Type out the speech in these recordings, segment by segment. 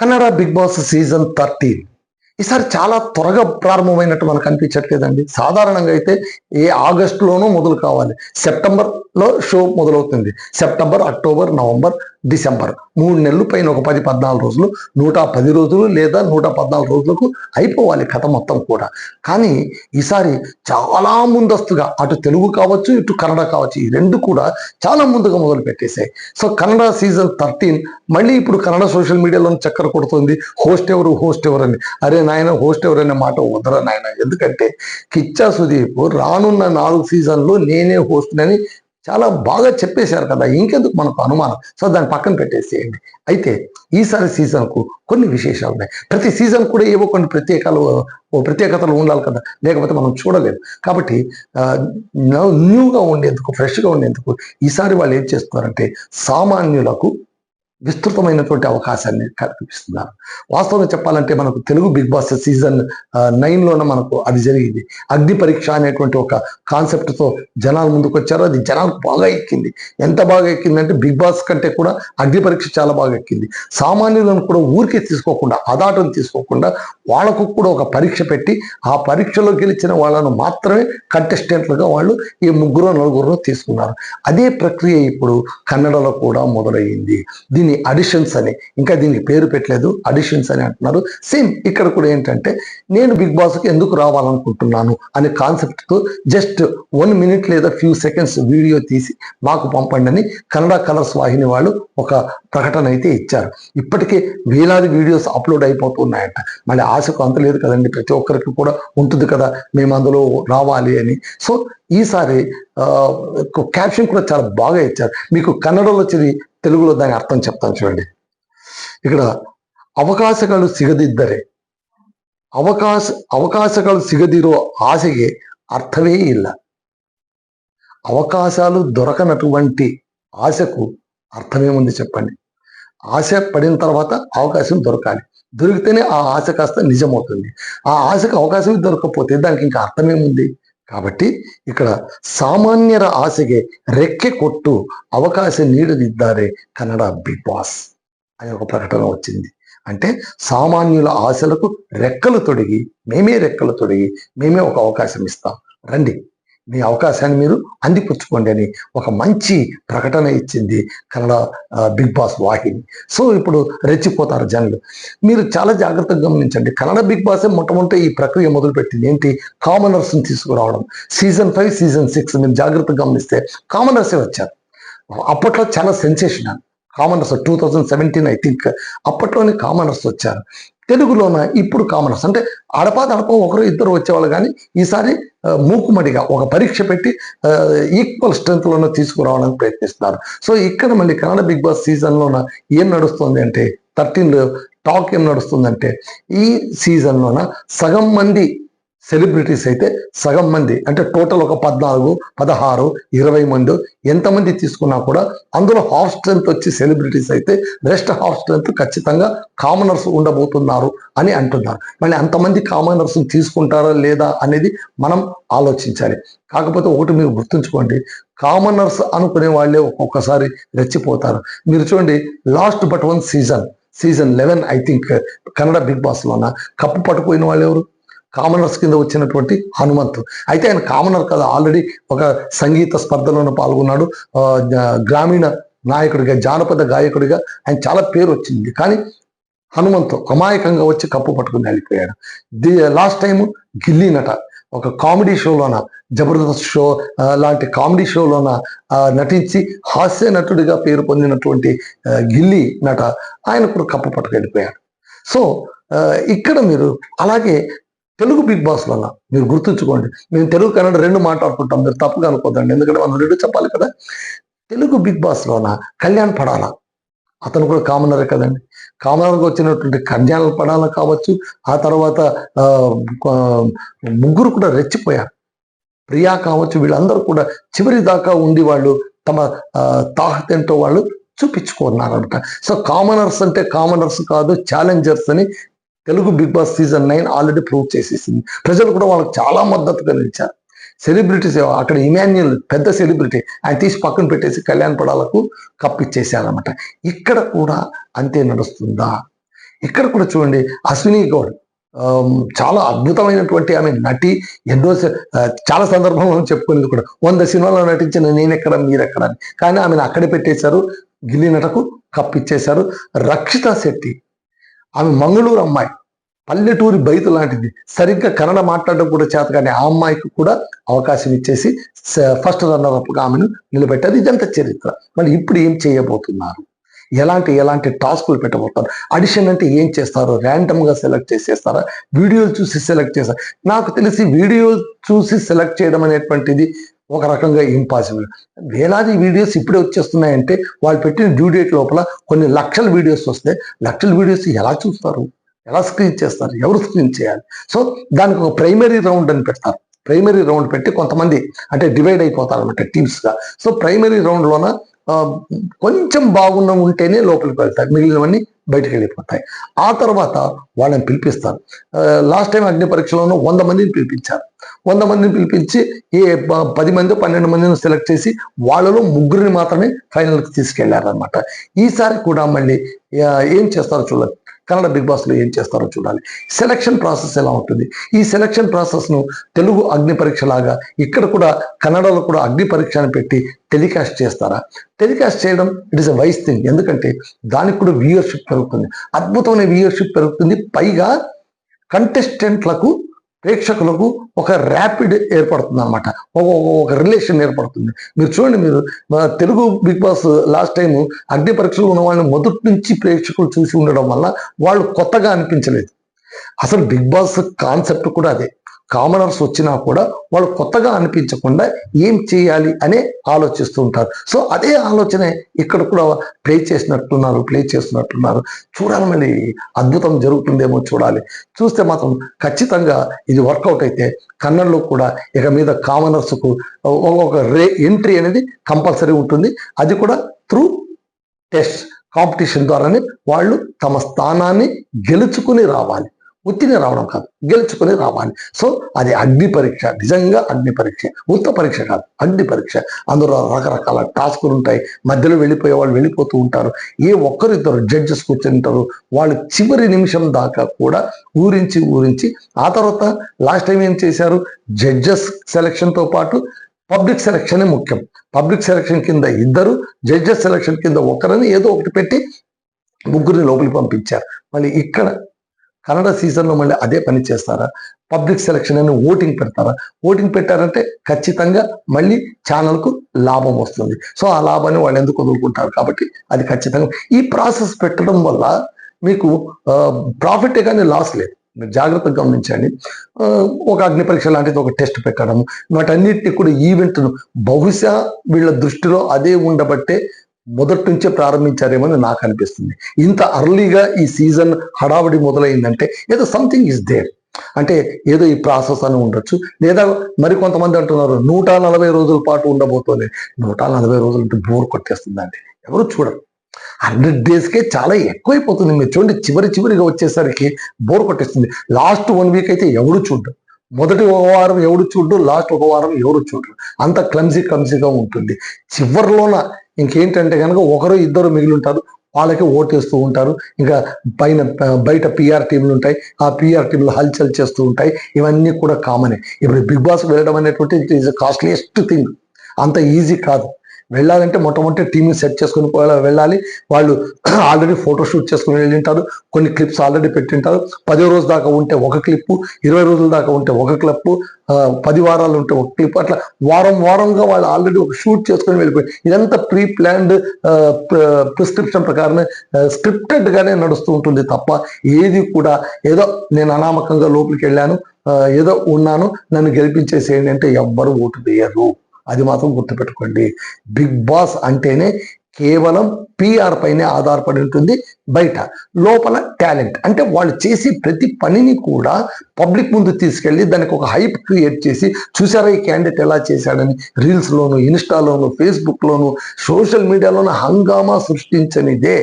Kannada Bigg Boss season 13 ఈసారి చాలా త్వరగా ప్రారంభమైనట్టు మనకు అనిపించట్లేదండి. సాధారణంగా అయితే ఆగస్టులోనూ మొదలు కావాలి, సెప్టెంబర్లో షో మొదలవుతుంది. సెప్టెంబర్, అక్టోబర్, నవంబర్, డిసెంబర్ 3 నెలలు పైన ఒక 10-14 రోజులు, 110 రోజులు లేదా 114 రోజులకు అయిపోవాలి కథ మొత్తం కూడా. కానీ ఈసారి చాలా ముందస్తుగా అటు తెలుగు కావచ్చు, ఇటు కన్నడ కావచ్చు, ఈ రెండు కూడా చాలా ముందుగా మొదలు పెట్టేశాయి. సో కన్నడ సీజన్ 13 మళ్ళీ ఇప్పుడు కన్నడ సోషల్ మీడియాలో చక్కర కొడుతుంది. హోస్ట్ ఎవరు అని. అరే నాయన, హోస్ట్ ఎవరు అనే మాట వదరా నాయన. ఎందుకంటే కిచ్చా సుదీప్ రానున్న 4 సీజన్లు నేనే హోస్ట్ అని చాలా బాగా చెప్పేశారు కదా, ఇంకెందుకు మనకు అనుమానం. సో దాన్ని పక్కన పెట్టేసేయండి. అయితే ఈసారి సీజన్కు కొన్ని విశేషాలు ఉన్నాయి. ప్రతి సీజన్ కూడా ఏవో కొన్ని ప్రత్యేకతలు ఉండాలి కదా, లేకపోతే మనం చూడలేము. కాబట్టి న్యూగా ఉండేందుకు, ఫ్రెష్గా ఉండేందుకు ఈసారి వాళ్ళు ఏం చేస్తున్నారంటే సామాన్యులకు విస్తృతమైనటువంటి అవకాశాన్ని కల్పిస్తున్నారు. వాస్తవంగా చెప్పాలంటే మనకు తెలుగు బిగ్ బాస్ సీజన్ 9లోనే మనకు అది జరిగింది. అగ్ని పరీక్ష అనేటువంటి ఒక కాన్సెప్ట్తో జనాలు ముందుకు వచ్చారు. అది జనాలకు బాగా ఎక్కింది. ఎంత బాగా ఎక్కిందంటే బిగ్ బాస్ కంటే కూడా అగ్ని పరీక్ష చాలా బాగా ఎక్కింది. సామాన్యులను కూడా ఊరికే తీసుకోకుండా, అదాటం తీసుకోకుండా వాళ్ళకు కూడా ఒక పరీక్ష పెట్టి ఆ పరీక్షలో గెలిచిన వాళ్ళను మాత్రమే కంటెస్టెంట్లుగా వాళ్ళు ఈ 3-4 తీసుకున్నారు. అదే ప్రక్రియ ఇప్పుడు కన్నడలో కూడా మొదలయ్యింది. దీన్ని అడిషన్స్ అని, ఇంకా దీనికి పేరు పెట్టలేదు, అడిషన్స్ అని అంటున్నారు. సేమ్ ఇక్కడ కూడా ఏంటంటే నేను బిగ్ బాస్కి ఎందుకు రావాలనుకుంటున్నాను అనే కాన్సెప్ట్తో జస్ట్ 1 మినిట్ లేదా ఫ్యూ సెకండ్స్ వీడియో తీసి మాకు పంపండి అని కన్నడ కలర్స్ వాహిని వాళ్ళు ఒక ప్రకటన అయితే ఇచ్చారు. ఇప్పటికే వేలాది వీడియోస్ అప్లోడ్ అయిపోతున్నాయంట. మళ్ళీ ఆశకు అంత లేదు కదండి, ప్రతి ఒక్కరికి కూడా ఉంటుంది కదా మేము అందులో రావాలి అని. సో ఈసారి క్యాప్షన్ కూడా చాలా బాగా ఇచ్చారు. మీకు కన్నడలో చదివి తెలుగులో దాని అర్థం చెప్తాను చూడండి. ఇక్కడ ಅವಕಾಶಗಳು ಸಿಗದಿದ್ದರೆ అవకాశాలు సిగదిరో ఆశಗೆ అర్థమే ಇಲ್ಲ. అవకాశాలు దొరకనటువంటి ఆశకు అర్థమేముంది చెప్పండి? ఆశ పడిన తర్వాత అవకాశం దొరకాలి. దొరికితేనే ఆ ఆశ కాస్త నిజమవుతుంది. ఆ ఆశకు అవకాశం దొరకకపోతే దానికి ఇంకా అర్థమేముంది? కాబట్టి ఇక్కడ ಸಾಮಾನ್ಯರ ಆಸೆಗೆ రెక్కె కొట్టు అవకాశం నీడదిద్దారే కన్నడ బిగ్ బాస్ అనే ఒక ప్రకటన వచ్చింది. అంటే సామాన్యుల ఆశలకు రెక్కలు తొడిగి మేమే ఒక అవకాశం ఇస్తాం, రండి మీ అవకాశాన్ని మీరు అందిపుచ్చుకోండి అని ఒక మంచి ప్రకటన ఇచ్చింది కన్నడ బిగ్ బాస్ వాహిని. సో ఇప్పుడు రెచ్చిపోతారు జనులు. మీరు చాలా జాగ్రత్తగా గమనించండి. కన్నడ బిగ్ బాస్ మొట్టమొదటి ఈ ప్రక్రియ మొదలుపెట్టింది ఏంటి? కామనర్స్ని తీసుకురావడం. సీజన్ 5, సీజన్ 6 మీరు జాగ్రత్తగా గమనిస్తే కామనర్సే వచ్చారు. అప్పట్లో చాలా సెన్సేషనల్ కామనర్స్ 2017 ఐ థింక్ అప్పట్లోనే కామనర్స్ వచ్చారు. తెలుగులోన ఇప్పుడు కామనర్స్ అంటే అడప ఒకరు ఇద్దరు వచ్చేవాళ్ళు, కానీ ఈసారి మూకుమడిగా ఒక పరీక్ష పెట్టి ఈక్వల్ స్ట్రెంత్లోనే తీసుకురావడానికి ప్రయత్నిస్తున్నారు. సో ఇక్కడ మళ్ళీ కన్నడ బిగ్ బాస్ సీజన్లోన ఏం నడుస్తుంది అంటే 13 టాక్ ఏం నడుస్తుందంటే ఈ సీజన్లోన సగం మంది సెలబ్రిటీస్ అయితే సగం మంది అంటే టోటల్ ఒక 14, 16, 20 మంది ఎంతమంది తీసుకున్నా కూడా అందులో హాఫ్ స్ట్రెంత్ వచ్చి సెలబ్రిటీస్ అయితే రెస్ట్ హాఫ్ స్ట్రెంత్ ఖచ్చితంగా కామనర్స్ ఉండబోతున్నారు అని అంటున్నారు. మళ్ళీ అంతమంది కామనర్స్ తీసుకుంటారా లేదా అనేది మనం ఆలోచించాలి. కాకపోతే ఒకటి మీరు గుర్తుంచుకోండి, కామనర్స్ అనుకునే వాళ్ళే ఒక్కొక్కసారి రెచ్చిపోతారు. మీరు చూడండి, last but one season 11 I think Kannada Bigg Boss లోన కప్పు పట్టుకుపోయిన వాళ్ళు ఎవరు? కామనర్స్ కింద వచ్చినటువంటి హనుమంతు. అయితే ఆయన కామనర్ కదా, ఆల్రెడీ ఒక సంగీత స్పర్ధలోనే పాల్గొన్నాడు. గ్రామీణ నాయకుడిగా, జానపద గాయకుడిగా ఆయన చాలా పేరు వచ్చింది. కానీ హనుమంతు అమాయకంగా వచ్చి కప్పు పట్టుకుని వెళ్ళిపోయాడు. లాస్ట్ టైం గిల్లీ నట ఒక కామెడీ షోలోన, జబర్దస్త్ షో లాంటి కామెడీ షోలోన నటించి హాస్య నటుడిగా పేరు పొందినటువంటి గిల్లీ నట ఆయన కూడా కప్పు పట్టుకు వెళ్ళిపోయాడు. సో ఇక్కడ మీరు అలాగే తెలుగు బిగ్ బాస్ వల్ల మీరు గుర్తుంచుకోండి, మేము తెలుగు కన్నడ 2 మాట్లాడుకుంటాం, మీరు తప్పుగా అనుకోదండి, ఎందుకంటే మనం 2 చెప్పాలి కదా. తెలుగు బిగ్ బాస్ లోన కళ్యాణ్ పడాల, అతను కూడా కామనరే కదండి. కామనర్గా వచ్చినటువంటి కళ్యాణ్ పడాల కావచ్చు, ఆ తర్వాత ముగ్గురు కూడా రెచ్చిపోయారు. ప్రియా కావచ్చు, వీళ్ళందరూ కూడా చివరి దాకా ఉండి వాళ్ళు తమ తాహతేంటో వాళ్ళు చూపించుకున్నారంట. సో కామనర్స్ అంటే కామనర్స్ కాదు, ఛాలెంజర్స్ అని Telugu Bigg Boss season 9 already prove చేసేసింది. ప్రజలు కూడా వాళ్ళకి చాలా మద్దతుగా నిలిచారు. సెలబ్రిటీస్ అక్కడ ఇమాన్యుయల్ పెద్ద సెలబ్రిటీ, ఆయన తీసి పక్కన పెట్టేసి కళ్యాణ్ పడాలకు కప్పిచ్చేసారన్నమాట. ఇక్కడ కూడా అంతే నడుస్తుందా? ఇక్కడ కూడా చూడండి, అశ్విని గౌడ్ చాలా అద్భుతమైనటువంటి ఆమె నటి. ఎన్నో చాలా సందర్భంలో చెప్పుకునేది కూడా, 100 సినిమాల్లో నటించిన నేనెక్కడ మీరెక్కడ అని. కానీ ఆమెను అక్కడే పెట్టేశారు, గిల్లి నటకు కప్పిచ్చేశారు. రక్షిత శెట్టి, ఆమె మంగళూరు అమ్మాయి, పల్లెటూరి బయట లాంటిది, సరిగ్గా కన్నడ మాట్లాడడం కూడా చేత, కానీ ఆ అమ్మాయికి కూడా అవకాశం ఇచ్చేసి ఫస్ట్ రన్నర్ అప్గా ఆమెను నిలబెట్టారు. ఇదంతా చరిత్ర. మరి ఇప్పుడు ఏం చేయబోతున్నారు, ఎలాంటి టాస్కులు పెట్టబోతారు, అడిషన్ అంటే ఏం చేస్తారు, ర్యాండమ్గా సెలెక్ట్ చేసేస్తారా, వీడియోలు చూసి సెలెక్ట్ చేస్తారు? నాకు తెలిసి వీడియో చూసి సెలెక్ట్ చేయడం అనేటువంటిది ఒక రకంగా ఇంపాసిబుల్. వేలాది వీడియోస్ ఇప్పుడే వచ్చేస్తున్నాయంటే వాళ్ళు పెట్టిన డ్యూ డేట్ లోపల కొన్ని లక్షల వీడియోస్ వస్తే, లక్షల వీడియోస్ ఎలా చూస్తారు, ఎలా స్క్రీన్ చేస్తారు, ఎవరు స్క్రీన్ చేయాలి? సో దానికి ఒక ప్రైమరీ రౌండ్ అని పెడతారు. ప్రైమరీ రౌండ్ పెట్టి కొంతమంది అంటే డివైడ్ అయిపోతారు అనమాట టీమ్స్గా. సో ప్రైమరీ రౌండ్లోన కొంచెం బాగున్న ఉంటేనే లోపలికి వెళ్తాయి, మిగిలినవన్నీ బయటకు వెళ్ళిపోతాయి. ఆ తర్వాత వాళ్ళని పిలిపిస్తారు. లాస్ట్ టైం అగ్ని పరీక్షలోనూ 100 మందిని పిలిపించారు. 100 మందిని పిలిపించి 10 మంది 12 మందిని సెలెక్ట్ చేసి వాళ్ళలో 3 మాత్రమే ఫైనల్కి తీసుకెళ్లారనమాట. ఈసారి కూడా మళ్ళీ ఏం చేస్తారో చూడాలి, కన్నడ బిగ్ బాస్లో ఏం చేస్తారో చూడాలి. సెలక్షన్ ప్రాసెస్ ఎలా ఉంటుంది, ఈ సెలక్షన్ ప్రాసెస్ను తెలుగు అగ్ని పరీక్ష లాగా ఇక్కడ కూడా కన్నడలో కూడా అగ్ని పరీక్ష అని పెట్టి టెలికాస్ట్ చేస్తారా? టెలికాస్ట్ చేయడం it is a wise thing. ఎందుకంటే దానికి కూడా వ్యూయర్షిప్ పెరుగుతుంది, అద్భుతమైన వ్యూయర్షిప్ పెరుగుతుంది. పైగా కంటెస్టెంట్లకు, ప్రేక్షకులకు ఒక ర్యాపిడ్ ఏర్పడుతుంది అనమాట, ఒక రిలేషన్ ఏర్పడుతుంది. మీరు చూడండి, మీరు Telugu Bigg Boss last time అగ్ని పరీక్షలు ఉన్న వాళ్ళని మొదటి నుంచి ప్రేక్షకులు చూసి ఉండడం వల్ల వాళ్ళు కొత్తగా అనిపించలేదు. అసలు బిగ్ బాస్ కాన్సెప్ట్ కూడా అదే, కామనర్స్ వచ్చినా కూడా వాళ్ళు కొత్తగా అనిపించకుండా ఏం చేయాలి అనే ఆలోచిస్తూ ఉంటారు. సో అదే ఆలోచనే ఇక్కడ కూడా ప్లే చేస్తున్నట్టున్నారు. చూడాలి, మళ్ళీ అద్భుతం జరుగుతుందేమో చూడాలి. చూస్తే మాత్రం ఖచ్చితంగా ఇది వర్కౌట్ అయితే కన్నడలో కూడా ఇక మీద కామనర్స్కు ఒక ఎంట్రీ అనేది కంపల్సరీ ఉంటుంది. అది కూడా త్రూ టెస్ట్ కాంపిటీషన్ ద్వారానే వాళ్ళు తమ స్థానాన్ని గెలుచుకుని రావాలి. ఉత్తిని రావడం కాదు, గెలుచుకుని రావాలి. సో అది అగ్ని పరీక్ష, నిజంగా అగ్ని పరీక్ష, ఉత్త పరీక్ష కాదు, అగ్ని పరీక్ష. అందులో రకరకాల టాస్కులు ఉంటాయి, మధ్యలో వెళ్ళిపోయే వాళ్ళు వెళ్ళిపోతూ ఉంటారు, ఏ ఒక్కరిద్దరు జడ్జెస్ కూర్చుంటారు. వాళ్ళు చివరి నిమిషం దాకా కూడా ఊరించి ఆ తర్వాత లాస్ట్ టైం ఏం చేశారు, జడ్జెస్ సెలక్షన్తో పాటు పబ్లిక్ సెలక్షనే ముఖ్యం. పబ్లిక్ సెలక్షన్ కింద 2, జడ్జెస్ సెలక్షన్ కింద 1 ఏదో ఒకటి పెట్టి 3 లోపలికి పంపించారు. మళ్ళీ ఇక్కడ కన్నడ సీజన్లో మళ్ళీ అదే పని చేస్తారా? పబ్లిక్ సెలక్షన్ అని ఓటింగ్ పెడతారా? ఓటింగ్ పెట్టారంటే ఖచ్చితంగా మళ్ళీ ఛానల్కు లాభం వస్తుంది. సో ఆ లాభాన్ని వాళ్ళు ఎందుకు వదులుకుంటారు? కాబట్టి అది ఖచ్చితంగా ఈ ప్రాసెస్ పెట్టడం వల్ల మీకు ప్రాఫిటే కానీ లాస్ లేదు. మీరు జాగ్రత్తగా గమనించండి. ఒక అగ్ని పరీక్ష లాంటిది ఒక టెస్ట్ పెట్టడం, వాటన్నిటిని కూడా ఈవెంట్ను బహుశా వీళ్ళ దృష్టిలో అదే ఉండబట్టే మొదటి నుంచే ప్రారంభించారేమో నాకు అనిపిస్తుంది. ఇంత అర్లీగా ఈ సీజన్ హడావిడి మొదలైందంటే ఏదో సంథింగ్ ఇస్ దేర్, అంటే ఏదో ఈ ప్రాసెస్ అని ఉండొచ్చు. లేదా మరి కొంతమంది అంటున్నారు 140 రోజుల పాటు ఉండబోతోంది. 140 రోజులు అంటే బోర్ కొట్టేస్తుందండి, ఎవరు చూడరు. 100 డేస్కే చాలా ఎక్కువైపోతుంది. మీరు చూడండి, చివరిగా వచ్చేసరికి బోర్ కొట్టేస్తుంది. లాస్ట్ 1 వీక్ అయితే ఎవరు చూడరు, మొదటి 1 వారం ఎవడు చూడరు, లాస్ట్ 1 వారం ఎవరు చూడరు. అంత క్లమ్సీగా ఉంటుంది. చివరిలోన ఇంకేంటంటే కనుక 1-2 మిగిలి ఉంటారు, వాళ్ళకి ఓటేస్తూ ఉంటారు. ఇంకా బయట పిఆర్ టీంలు ఉంటాయి, ఆ పిఆర్ టీంలు హల్చల్ చేస్తూ ఉంటాయి. ఇవన్నీ కూడా కామనే. ఇప్పుడు బిగ్ బాస్ వెళ్ళడం అనేటువంటి ఇట్ ఈస్ కాస్ట్లీయెస్ట్ థింగ్. అంత ఈజీ కాదు. వెళ్ళాలంటే మొట్టమొదటి టీంని సెట్ చేసుకుని వెళ్ళాలి. వాళ్ళు ఆల్రెడీ ఫోటోషూట్ చేసుకుని వెళ్ళింటారు, కొన్ని క్లిప్స్ ఆల్రెడీ పెట్టింటారు. 10వ రోజు దాకా ఉంటే ఒక క్లిప్పు, 20 రోజుల దాకా ఉంటే ఒక క్లిప్పు, 10 వారాలు ఉంటే ఒక క్లిప్, అట్లా వారంగా వాళ్ళు ఆల్రెడీ ఒక షూట్ చేసుకుని వెళ్ళిపోయి, ఇదంతా ప్రీ ప్లాన్డ్ ప్రిస్క్రిప్షన్ ప్రకారమే స్క్రిప్టెడ్ గానే నడుస్తూ ఉంటుంది తప్ప ఏది కూడా ఏదో నేను అనామకంగా లోపలికి వెళ్ళాను, ఏదో ఉన్నాను, నన్ను గెలిపించేసేయండి అంటే ఎవ్వరు ఓటు వేయరు. అది మాత్రం గుర్తుపెట్టుకోండి. బిగ్ బాస్ అంటేనే కేవలం పిఆర్ పైనే ఆధారపడి ఉంటుంది. బయట లోపల టాలెంట్ అంటే వాళ్ళు చేసి ప్రతి పనిని కూడా పబ్లిక్ ముందు తీసుకెళ్ళి దానికి ఒక హైప్ క్రియేట్ చేసి, చూసారా ఈ క్యాండిడేట్ ఎలా చేశాడని రీల్స్లోను, ఇన్స్టాలోను, ఫేస్బుక్లోను, సోషల్ మీడియాలోను హంగామా సృష్టించనిదే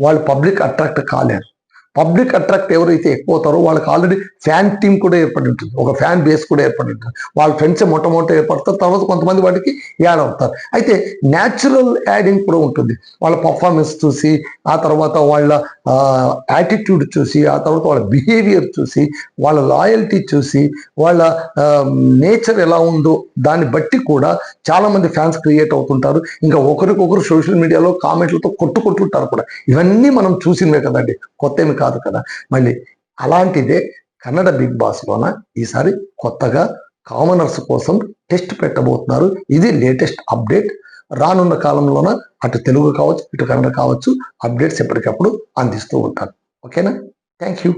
వాళ్ళు పబ్లిక్ అట్రాక్ట్ కాలేరు. పబ్లిక్ అట్రాక్ట్ ఎవరైతే ఎక్కువ అవుతారో వాళ్ళకి ఆల్రెడీ ఫ్యాన్ టీమ్ కూడా ఏర్పడి ఉంటుంది, ఒక ఫ్యాన్ బేస్ కూడా ఏర్పడి ఉంటుంది. వాళ్ళ ఫ్రెండ్స్ మొట్టమొదటి ఏర్పడతారు, తర్వాత కొంతమంది వాటికి యాడ్ అవుతారు. అయితే న్యాచురల్ యాడింగ్ కూడా ఉంటుంది. వాళ్ళ పర్ఫార్మెన్స్ చూసి, ఆ తర్వాత వాళ్ళ యాటిట్యూడ్ చూసి, ఆ తర్వాత వాళ్ళ బిహేవియర్ చూసి, వాళ్ళ లాయల్టీ చూసి, వాళ్ళ నేచర్ ఎలా ఉందో దాన్ని బట్టి కూడా చాలామంది ఫ్యాన్స్ క్రియేట్ అవుతుంటారు. ఇంకా ఒకరికొకరు సోషల్ మీడియాలో కామెంట్లతో కొట్టుకుంటుంటారు కూడా. ఇవన్నీ మనం చూసినవే కదండి, కొత్త ఏమి కాదు కదా. మళ్ళీ అలాంటిదే కన్నడ బిగ్ బాస్లోన ఈసారి కొత్తగా కామనర్స్ కోసం టెస్ట్ పెట్టబోతున్నారు. ఇది లేటెస్ట్ అప్డేట్. రానున్న కాలంలోన అటు తెలుగు కావచ్చు, ఇటు కన్నడ కావచ్చు, అప్డేట్స్ ఎప్పటికప్పుడు అందిస్తూ ఉంటాను. ఓకేనా? Thank you.